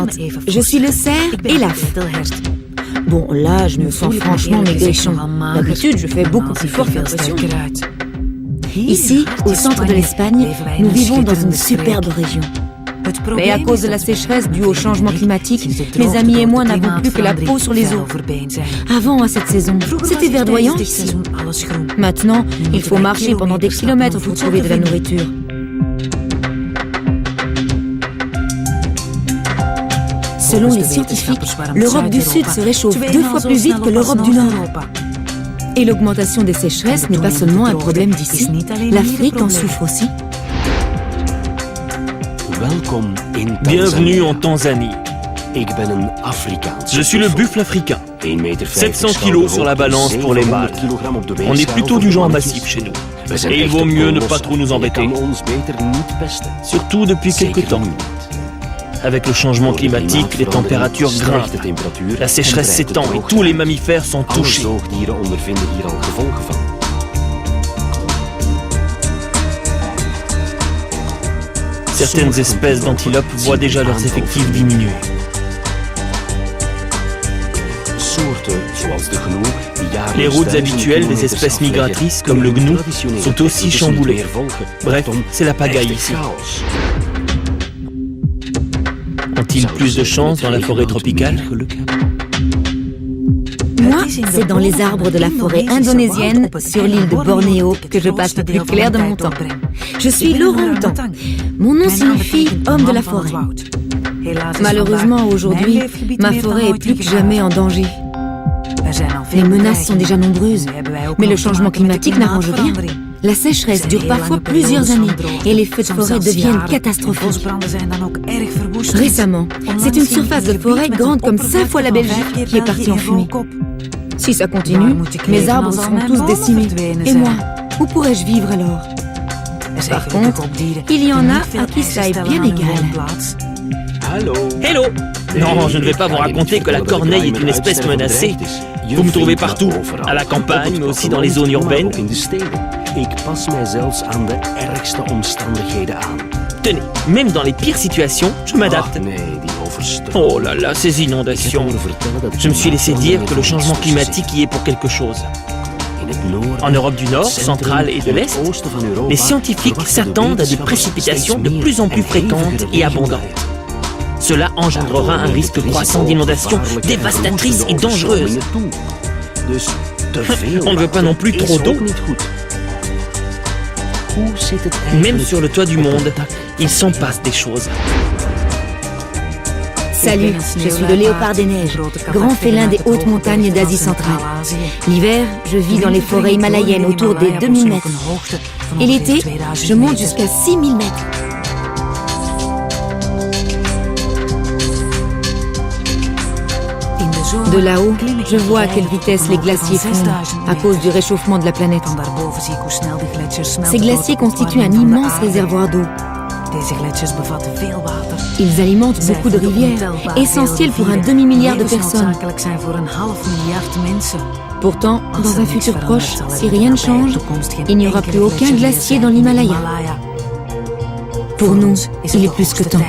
présente, je suis le cerf et la f. Bon, là, je me sens franchement maigrichon. D'habitude, je fais beaucoup plus forte impression. Ici, au centre de l'Espagne, nous vivons dans une superbe région. Mais à cause de la sécheresse due au changement climatique, mes amis et moi n'avons plus que la peau sur les os. Avant, à cette saison, c'était verdoyant ici. Maintenant, il faut marcher pendant des kilomètres pour trouver de la nourriture. Selon les scientifiques, l'Europe du Sud se réchauffe 2 fois plus vite que l'Europe du Nord. Et l'augmentation des sécheresses n'est pas seulement un problème d'ici, l'Afrique en souffre aussi. Bienvenue en Tanzanie. Je suis le buffle africain. 700 kilos sur la balance pour les mâles. On est plutôt du genre massif chez nous. Et il vaut mieux ne pas trop nous embêter. Surtout depuis quelque temps. Avec le changement climatique, les températures grimpent. La sécheresse s'étend et tous les mammifères sont touchés. Certaines espèces d'antilopes voient déjà leurs effectifs diminuer. Les routes habituelles des espèces migratrices comme le gnou sont aussi chamboulées. Bref, c'est la pagaille ici. Ont-ils plus de chance dans la forêt tropicale? Moi, c'est dans les arbres de la forêt indonésienne, sur l'île de Bornéo, que je passe le plus clair de mon temps. Je suis l'orang-outan. Mon nom signifie « homme de la forêt ». Malheureusement, aujourd'hui, ma forêt est plus que jamais en danger. Les menaces sont déjà nombreuses, mais le changement climatique n'arrange rien. La sécheresse dure parfois plusieurs années et les feux de forêt deviennent catastrophiques. Récemment, c'est une surface de forêt grande comme 5 fois la Belgique qui est partie en fumée. Si ça continue, mes arbres seront tous décimés. Et moi, où pourrais-je vivre alors? Par contre, il y en a à qui ça est bien égal. Hello! Non, je ne vais pas vous raconter que la corneille est une espèce menacée. Vous me trouvez partout, à la campagne, mais aussi dans les zones urbaines. Tenez, même dans les pires situations, je m'adapte. Oh là là, ces inondations. Je me suis laissé dire que le changement climatique y est pour quelque chose. En Europe du Nord, centrale et de l'Est, les scientifiques s'attendent à des précipitations de plus en plus fréquentes et abondantes. Cela engendrera un risque croissant d'inondations dévastatrices et dangereuses. On ne veut pas non plus trop d'eau. Même sur le toit du monde, il s'en passe des choses. Salut, je suis le léopard des neiges, grand félin des hautes montagnes d'Asie centrale. L'hiver, je vis dans les forêts himalayennes autour des 2000 mètres. Et l'été, je monte jusqu'à 6000 mètres. De là-haut, je vois à quelle vitesse les glaciers fondent à cause du réchauffement de la planète. Ces glaciers constituent un immense réservoir d'eau. Ils alimentent beaucoup de rivières, essentielles pour un demi-milliard de personnes. Pourtant, dans un futur proche, si rien ne change, il n'y aura plus aucun glacier dans l'Himalaya. Pour nous, il est plus que temps.